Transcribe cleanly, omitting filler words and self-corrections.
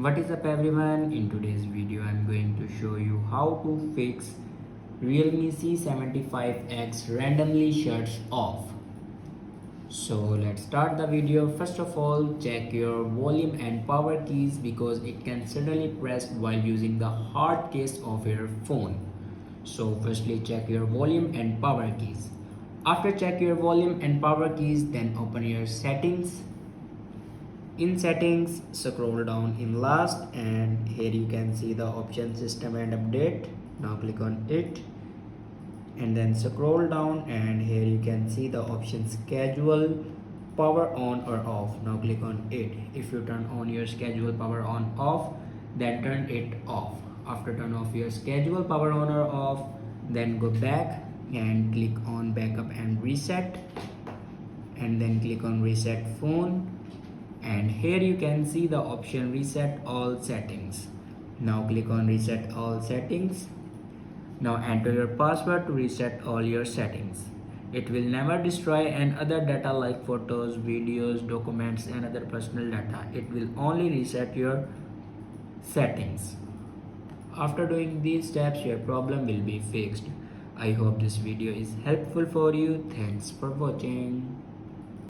What is up everyone, in today's video I'm going to show you how to fix Realme C75x randomly shuts off. So let's start the video. First of all, check your volume and power keys because it can suddenly press while using the hard case of your phone. So firstly check your volume and power keys. After check your volume and power keys, then open your settings. In settings, scroll down in last and here you can see the option system and update. Now click on it and then scroll down and here you can see the option schedule power on or off. Now click on it. If you turn on your schedule power on off, then turn it off. After turn off your schedule power on or off, then go back and click on backup and reset and then click on reset phone. And here you can see the option reset all settings. Now click on reset all settings. Now enter your password to reset all your settings. It will never destroy any other data like photos, videos, documents and other personal data. It will only reset your settings. After doing these steps, your problem will be fixed. I hope this video is helpful for you. Thanks for watching.